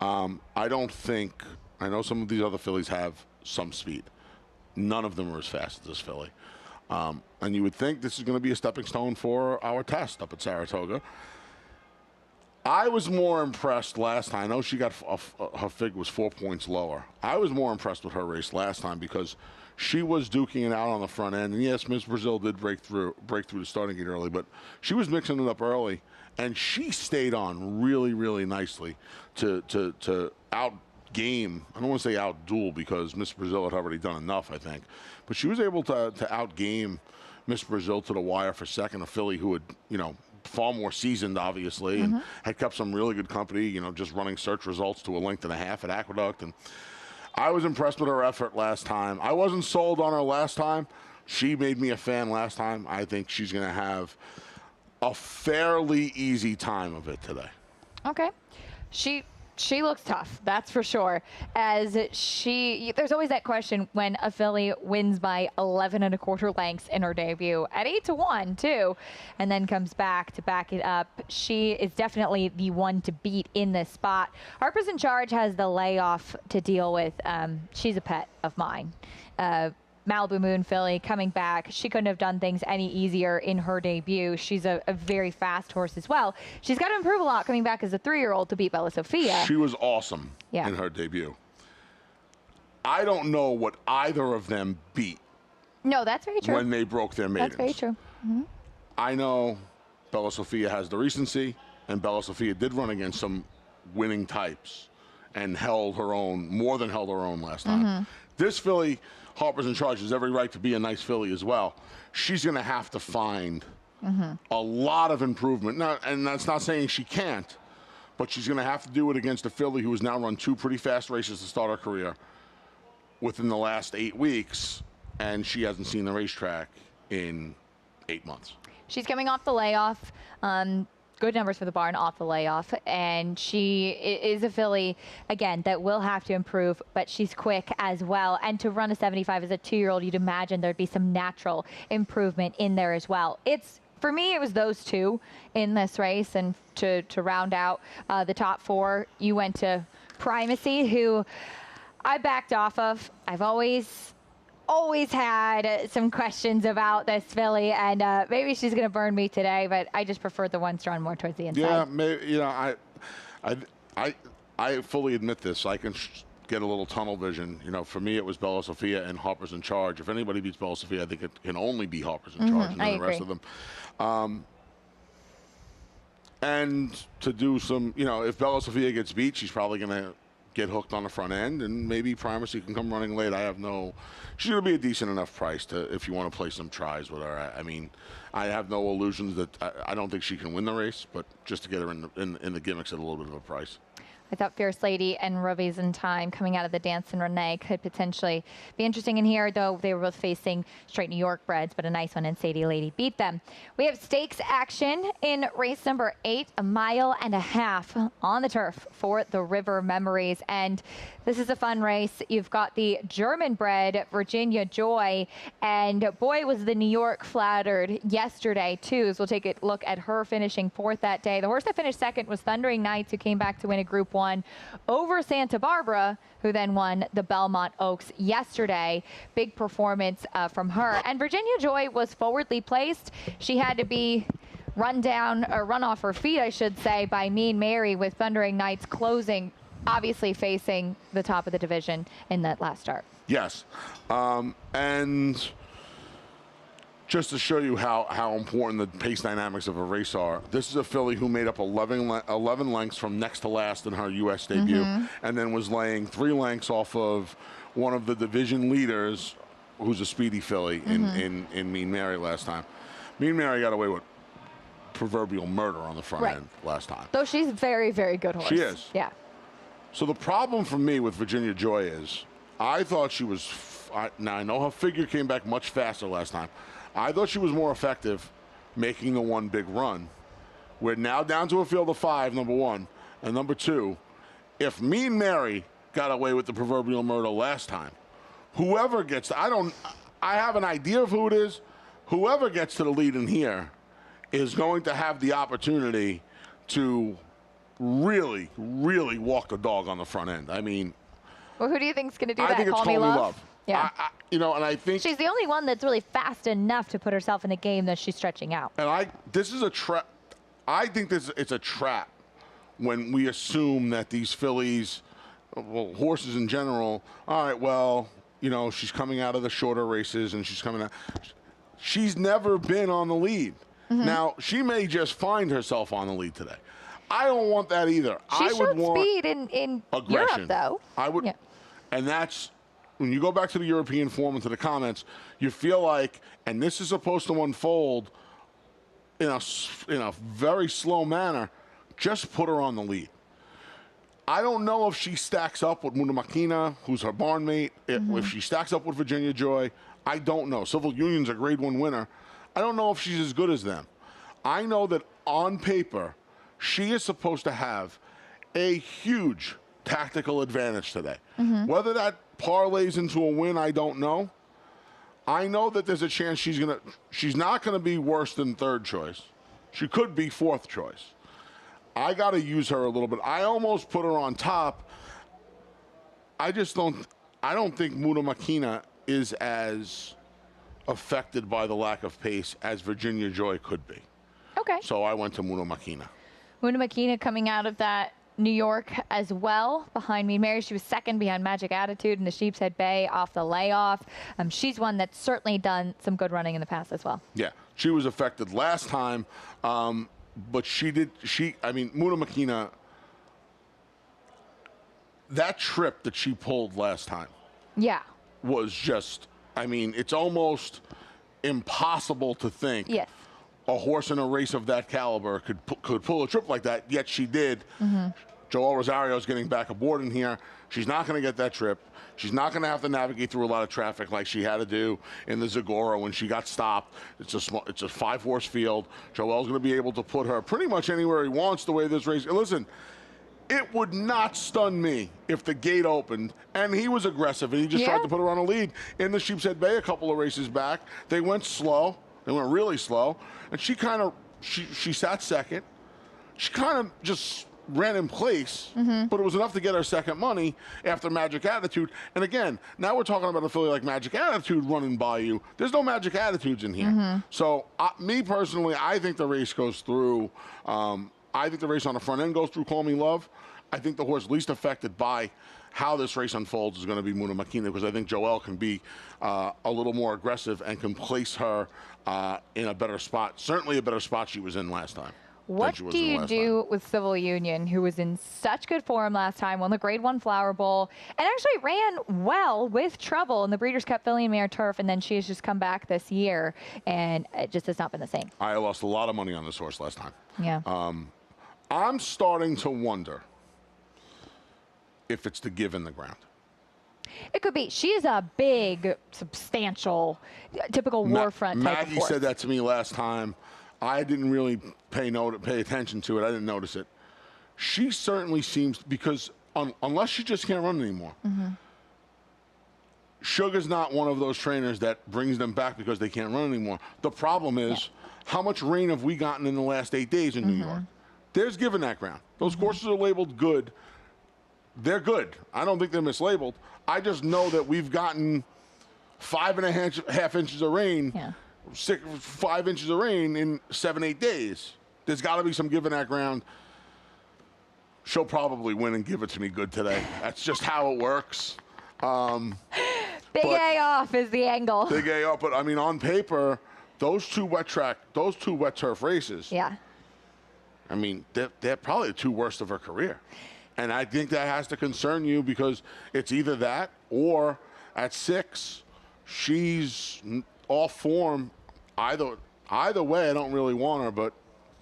I know some of these other fillies have some speed. None of them are as fast as this filly. And you would think this is going to be a stepping stone for our test up at Saratoga. I was more impressed last time. I know she got, her fig was 4 points lower. I was more impressed with her race last time because she was duking it out on the front end. And yes, Miss Brazil did break through the starting gate early, but she was mixing it up early, and she stayed on really, really nicely to out-game. I don't want to say out-duel because Miss Brazil had already done enough, I think. But she was able to out-game Miss Brazil to the wire for second, a filly who had, far more seasoned, obviously, and had kept some really good company, just running search results to a length and a half at Aqueduct. And I was impressed with her effort last time. I wasn't sold on her last time. She made me a fan last time. I think she's going to have a fairly easy time of it today.
Okay. She She looks tough, that's for sure. There's always that question when a filly wins by 11 1/4 lengths in her debut at 8-1 too, and then comes back to back it up. She is definitely the one to beat in this spot. Harper's in Charge has the layoff to deal with. She's a pet of mine. Malibu Moon filly coming back. She couldn't have done things any easier in her debut. She's a very fast horse as well. She's got to improve a lot coming back as a 3-year-old to beat Bella Sophia.
She was awesome in her debut. I don't know what either of them beat.
No, that's very true.
When they broke their maidens.
That's very true. Mm-hmm.
I know Bella Sophia has the recency, and Bella Sophia did run against some winning types and held her own, more than held her own last time.
Mm-hmm.
This filly, Harper's in Charge, has every right to be a nice filly as well. She's going to have to find a lot of improvement. Now, and that's not saying she can't, but she's going to have to do it against a filly who has now run 2 pretty fast races to start her career within the last 8 weeks, and she hasn't seen the racetrack in 8 months.
She's coming off the layoff. Good numbers for the barn off the layoff, and she is a filly, again, that will have to improve, but she's quick as well. And to run a 75 as a 2-year-old, you'd imagine there'd be some natural improvement in there as well. For me, it was those two in this race, and to round out the top 4, you went to Primacy, who I backed off of. I've always had some questions about this filly, and maybe she's going to burn me today, but I just prefer the one drawn more towards the inside.
Yeah, maybe, you know, I fully admit this. I can get a little tunnel vision. You know, for me, it was Bella Sophia and Harper's in Charge. If anybody beats Bella Sophia, I think it can only be Harper's in Charge and then the rest of them. And to do some, you know, if Bella Sophia gets beat, she's probably going to get hooked on the front end, and maybe Primacy can come running late. She's going to be a decent enough price if you want to play some tries with her. I mean, I have no illusions that I don't think she can win the race, but just to get her in the gimmicks at a little bit of a price.
I thought Fierce Lady and Ruby's in Time coming out of the Dance and Renee could potentially be interesting in here, though they were both facing straight New York breds, but a nice one, and Sadie Lady beat them. We have stakes action in race number 8, 1.5 miles on the turf for the River Memories. And this is a fun race. You've got the German bred Virginia Joy, and boy, was the New York flattered yesterday, too. So we'll take a look at her finishing 4th that day. The horse that finished 2nd was Thundering Knights, who came back to win a Group 1 over Santa Barbara, who then won the Belmont Oaks yesterday. Big performance from her. And Virginia Joy was forwardly placed. She had to be run off her feet, I should say, by Mean Mary, with Thundering Knights closing, obviously facing the top of the division in that last start.
Yes. And just to show you how important the pace dynamics of a race are, this is a filly who made up 11 lengths from next to last in her U.S. debut, and then was laying 3 lengths off of one of the division leaders, who's a speedy filly, in Mean Mary last time. Mean Mary got away with proverbial murder on the front end last time.
Though she's a very, very good horse.
She is.
Yeah.
So the problem for me with Virginia Joy is, I thought she was, now I know her figure came back much faster last time. I thought she was more effective making the one big run. We're now down to a field of 5, number 1. And number 2, if Mean Mary got away with the proverbial murder last time, whoever gets, I have an idea of who it is. Whoever gets to the lead in here is going to have the opportunity to really, really walk the dog on the front end. I mean,
well, who do you think is going to do that?
I think it's Call Me Love.
Yeah.
You know, and I think
she's the only one that's really fast enough to put herself in the game that she's stretching out.
And this is a trap. I think it's a trap when we assume that these fillies, well, horses in general, all right, well, you know, she's coming out of the shorter races and she's coming out. She's never been on the lead. Now, she may just find herself on the lead today. I don't want that either.
She showed speed in
aggression.
Europe, though.
I would, and that's, when you go back to the European form and to the comments, you feel like, and this is supposed to unfold in a very slow manner, just put her on the lead. I don't know if she stacks up with Muna Makina, who's her barn mate, if she stacks up with Virginia Joy. I don't know. Civil Union's a Grade 1 winner. I don't know if she's as good as them. I know that on paper, she is supposed to have a huge tactical advantage today. Whether that parlays into a win, I don't know. I know that there's a chance she's not gonna be worse than third choice. She could be fourth choice. I gotta use her a little bit. I almost put her on top. I don't think Muda Makina is as affected by the lack of pace as Virginia Joy could be.
Okay.
So I went to Muda Makina.
Muda Makina coming out of that New York as well. Behind me, Mary, she was second behind Magic Attitude in the Sheepshead Bay off the layoff. She's one that's certainly done some good running in the past as well.
Yeah, she was affected last time, but Muda Makina, that trip that she pulled last time.
Yeah.
Was just, it's almost impossible to think a horse in a race of that caliber could pull a trip like that, yet she did. Joel Rosario's getting back aboard in here. She's not going to get that trip. She's not going to have to navigate through a lot of traffic like she had to do in the Zagora when she got stopped. It's a 5-horse field. Joel's going to be able to put her pretty much anywhere he wants the way this race. Listen, it would not stun me if the gate opened and he was aggressive and he just tried to put her on a lead. In the Sheepshead Bay a couple of races back, they went slow. They went really slow. And she sat second. She kind of just ran in place, but it was enough to get her second money after Magic Attitude. And again, now we're talking about a filly like Magic Attitude running by you. There's no Magic Attitudes in here. So me personally, I think the race goes through. I think the race on the front end goes through Call Me Love. I think the horse least affected by how this race unfolds is going to be Muda Makina, because I think Joelle can be a little more aggressive and can place her in a better spot. Certainly a better spot she was in last time.
What do you do with Civil Union, who was in such good form last time, won the Grade 1 Flower Bowl, and actually ran well with trouble in the Breeders' Cup Filly and Mare Turf, and then she has just come back this year, and it just has not been the same.
I lost a lot of money on this horse last time.
Yeah.
I'm starting to wonder if it's the give in the ground.
It could be. She is a big, substantial, typical Warfront type of
Maggie
horse.
said that to me last time. I didn't really pay attention to it. I didn't notice it. She certainly seems, because unless she just can't run anymore. Sugar's not one of those trainers that brings them back because they can't run anymore. The problem is, how much rain have we gotten in the last 8 days in New York? There's given that ground. Those courses are labeled good. They're good. I don't think they're mislabeled. I just know that we've gotten 5.5 inches of rain. 5 inches of rain in 7-8 days. There's got to be some give in that ground. She'll probably win and give it to me good today. That's just how it works.
Big A off is the angle.
Big A off, but on paper, those two wet turf races.
Yeah.
They're probably the two worst of her career. And I think that has to concern you, because it's either that or at 6, she's off form. Either way, I don't really want her, but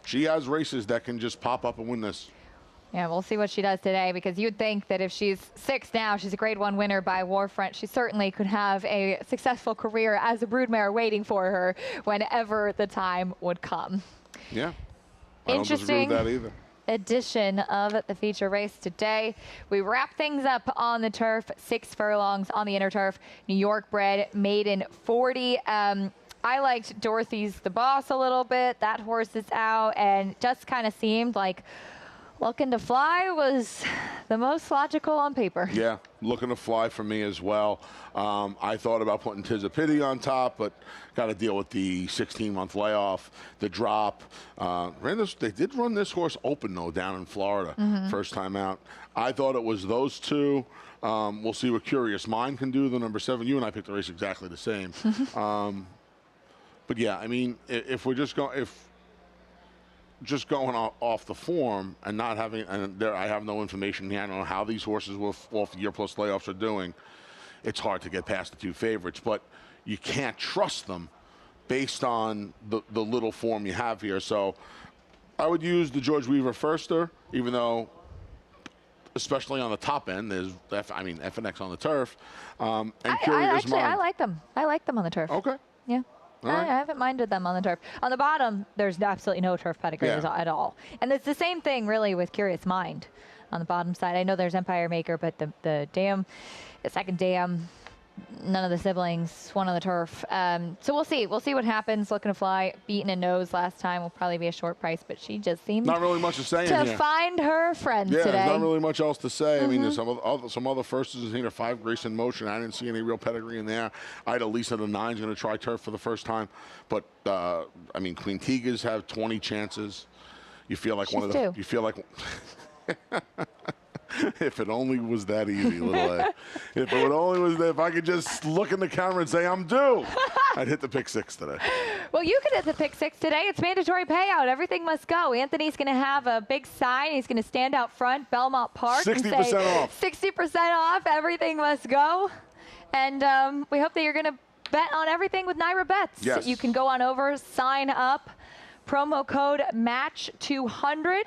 she has races that can just pop up and win this.
Yeah, we'll see what she does today, because you'd think that if she's 6 now, she's a Grade 1 winner by Warfront, she certainly could have a successful career as a broodmare waiting for her whenever the time would come.
Yeah. I don't disagree with that either.
Edition of the feature race today. We wrap things up on the turf, 6 furlongs on the inner turf. New York bred maiden 40. I liked Dorothy's the Boss a little bit. That horse is out, and just kind of seemed like Looking to Fly was the most logical on paper.
Yeah, Looking to Fly for me as well. I thought about putting Tis a Pity on top, but got to deal with the 16-month layoff, the drop. They did run this horse open, though, down in Florida, first time out. I thought it was those two. We'll see what Curious Mind can do, the number 7. You and I picked the race exactly the same. But, yeah, if we're just going off the form and not having, I have no information here. I don't know how these horses with off-year plus layoffs are doing. It's hard to get past the 2 favorites, but you can't trust them based on the little form you have here. So I would use the George Weaver Firster, even though, especially on the top end, there's FNX on the turf. And Curious Mind.
I like them. I like them on the turf.
Okay.
Yeah.
Right.
I haven't minded them on the turf. On the bottom, there's absolutely no turf pedigree at all. And it's the same thing, really, with Curious Mind. on the bottom side. I know there's Empire Maker, but the second dam, none of the siblings, one on the turf. So we'll see. We'll see what happens. Looking to fly, beaten a nose last time. Will probably be a short price, but she just seemed
not really much to say
to
in here.
Find her friends today.
Yeah, there's not really much else to say. I mean, there's some other firsts. I've seen a 5 Grace in Motion. I didn't see any real pedigree in there. I had Elisa the 9's going to try turf for the first time, but I mean, Queen Tigas have 20 chances. You feel like one of the. You feel like. If it only was that easy, little A. If it only was that, if I could just look in the camera and say, I'm due, I'd hit the pick 6 today.
Well, you could hit the pick 6 today. It's mandatory payout. Everything must go. Anthony's going to have a big sign. He's going to stand out front, Belmont Park,
60%
and say,
off.
60% off. Everything must go. And we hope that you're going to bet on everything with Naira Bets.
Yes.
You can go on over, sign up, promo code MATCH200.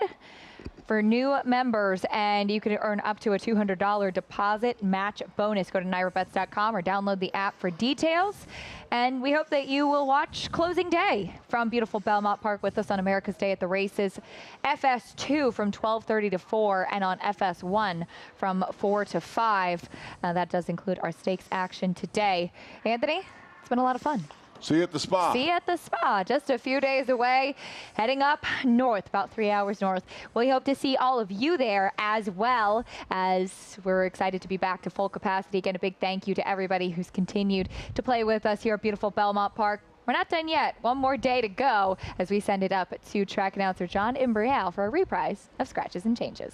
For new members, and you can earn up to a $200 deposit match bonus. Go to NairaBets.com or download the app for details. And we hope that you will watch closing day from beautiful Belmont Park with us on America's Day at the Races. FS2 from 12:30 to 4, and on FS1 from 4 to 5. That does include our stakes action today. Anthony, it's been a lot of fun.
See you at the spa.
See you at the spa, just a few days away, heading up north, about 3 hours north. We hope to see all of you there, as well as we're excited to be back to full capacity. Again, a big thank you to everybody who's continued to play with us here at beautiful Belmont Park. We're not done yet. One more day to go as we send it up to track announcer John Imbrial for a reprise of Scratches and Changes.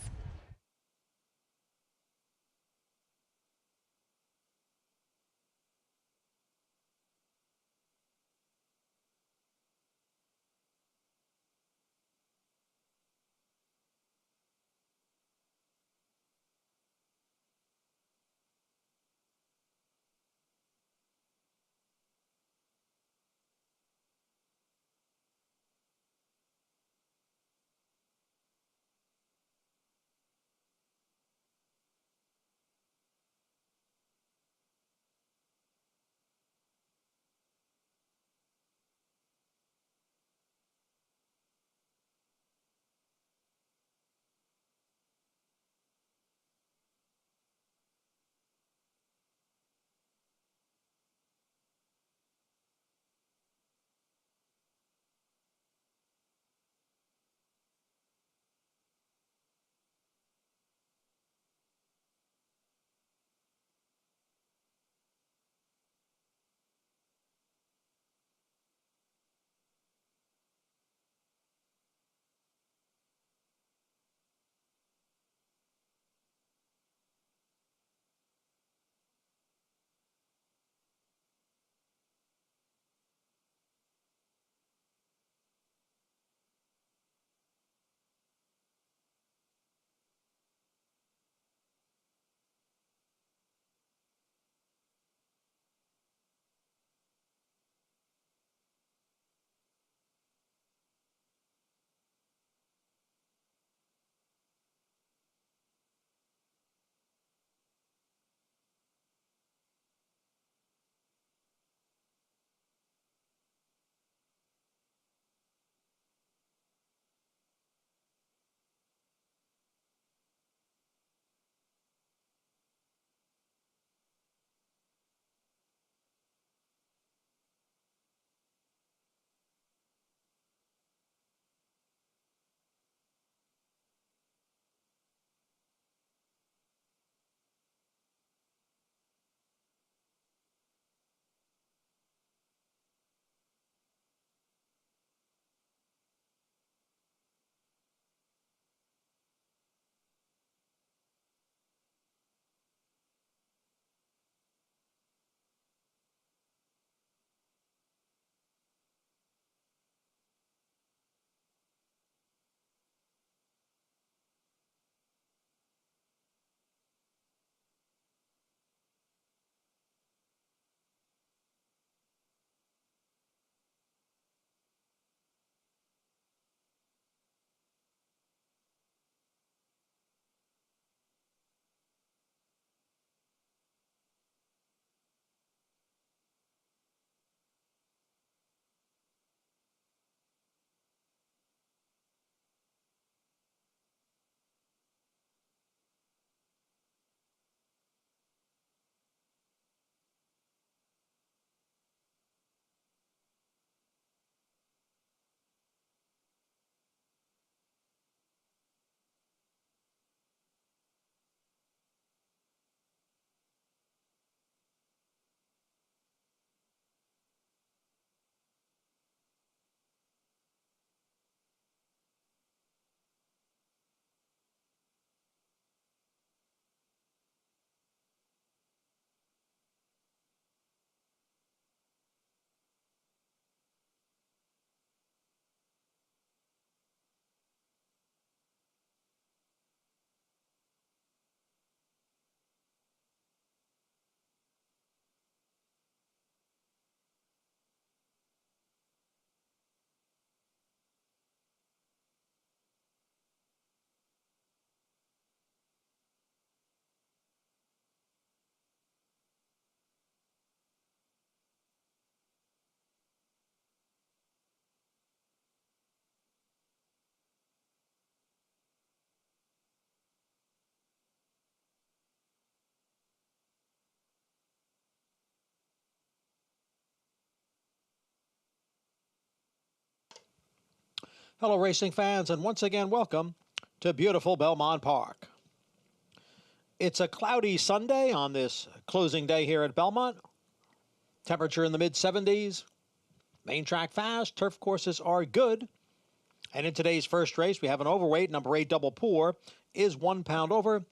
Hello, racing fans, and once again, welcome to beautiful Belmont Park. It's a cloudy Sunday on this closing day here at Belmont. Temperature in the mid-70s. Main track fast. Turf courses are good. And in today's first race, we have an overweight. Number 8, Double Pour, is 1 pound over.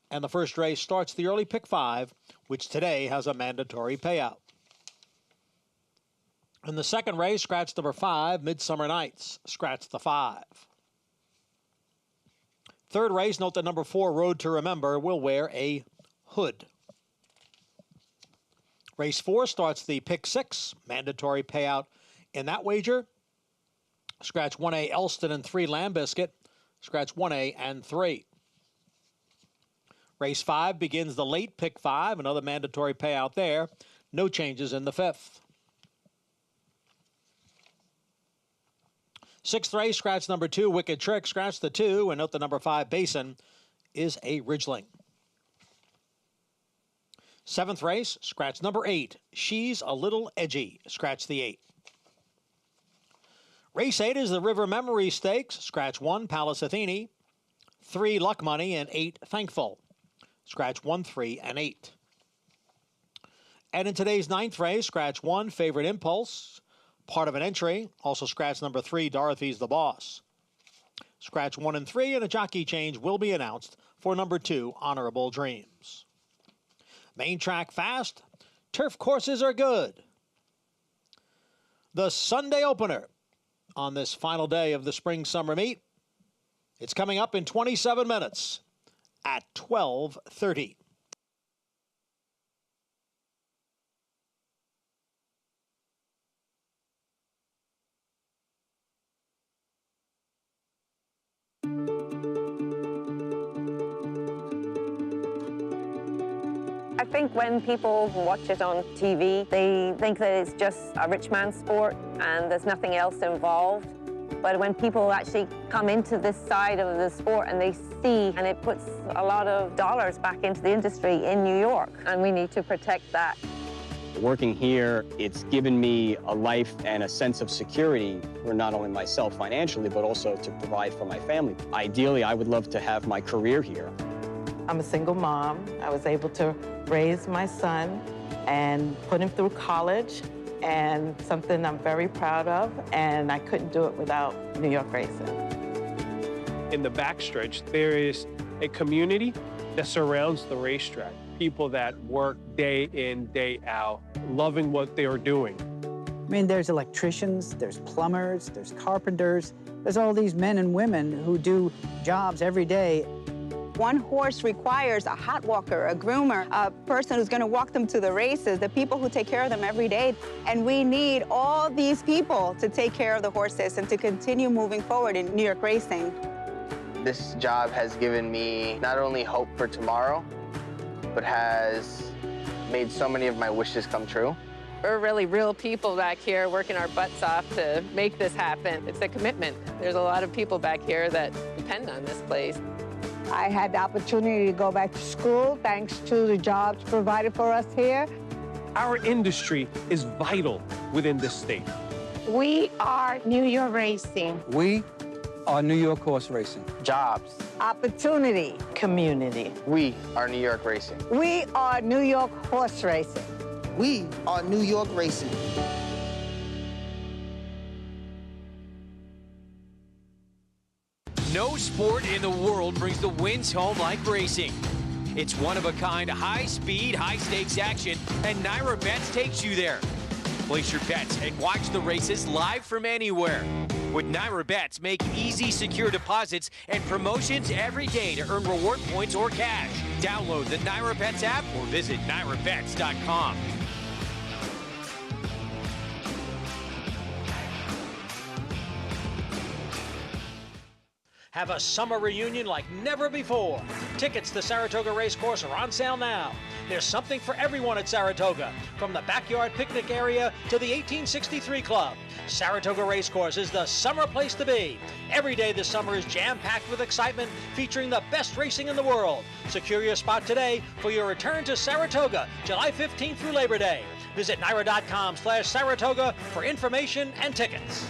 And the first race starts the early pick 5, which today has a mandatory payout. In the second race, scratch number 5, Midsummer Nights. Scratch the 5. Third race, note that number 4, Road to Remember, will wear a hood. Race 4 starts the pick 6, mandatory payout in that wager. Scratch 1A, Elston, and 3, Lamb Biscuit. Scratch 1A and 3. Race 5 begins the late pick 5, another mandatory payout there. No changes in the 5th. Sixth race, scratch number 2, Wicked Trick. Scratch the 2, and note the number 5, Basin, is a Ridgeling. Seventh race, scratch number 8, She's a Little Edgy. Scratch the 8. Race 8 is the River Memory Stakes. Scratch 1, Palace Athene. 3, Luck Money, and 8, Thankful. Scratch 1, 3, and 8. And in today's ninth race, scratch 1, Favorite Impulse. Part of an entry. Also scratch number 3, Dorothy's the Boss. Scratch 1 and 3, and a jockey change will be announced for number 2, Honorable Dreams. Main track fast. Turf courses are good. The Sunday opener on this final day of the spring summer meet. It's coming up in 27 minutes at 12:30.
I think when people watch it on TV, they think that it's just a rich man's sport and there's nothing else involved. But when people actually come into this side of the sport and they see, and it puts a lot of dollars back into the industry in New York, and we need to protect that.
Working here, it's given me a life and a sense of security for not only myself financially, but also to provide for my family. Ideally, I would love to have my career here.
I'm a single mom. I was able to raise my son and put him through college, and something I'm very proud of, and I couldn't do it without New York racing.
In the backstretch, there is a community that surrounds the racetrack. People that work day in, day out, loving what they are doing.
I mean, there's electricians, there's plumbers, there's carpenters. There's all these men and women who do jobs every day.
One horse requires a hot walker, a groomer, a person who's going to walk them to the races, the people who take care of them every day. And we need all these people to take care of the horses and to continue moving forward in New York racing.
This job has given me not only hope for tomorrow, but has made so many of my wishes come true.
We're really real people back here working our butts off to make this happen. It's a commitment. There's a lot of people back here that depend on this place.
I had the opportunity to go back to school thanks to the jobs provided for us here.
Our industry is vital within this state.
We are New York racing.
We are New York horse racing.
Jobs.
Opportunity.
Community.
We are New York racing.
We are New York horse racing.
We are New York racing.
No sport in the world brings the wins home like racing. It's one-of-a-kind, high-speed, high-stakes action, and Naira Bets takes you there. Place your bets and watch the races live from anywhere. With Naira Bets, make easy, secure deposits and promotions every day to earn reward points or cash. Download the Naira Bets app or visit nairabets.com.
Have a summer reunion like never before. Tickets to Saratoga Racecourse are on sale now. There's something for everyone at Saratoga, from the backyard picnic area to the 1863 Club. Saratoga Racecourse is the summer place to be. Every day this summer is jam-packed with excitement, featuring the best racing in the world. Secure your spot today for your return to Saratoga, July 15th through Labor Day. Visit naira.com/Saratoga for information and tickets.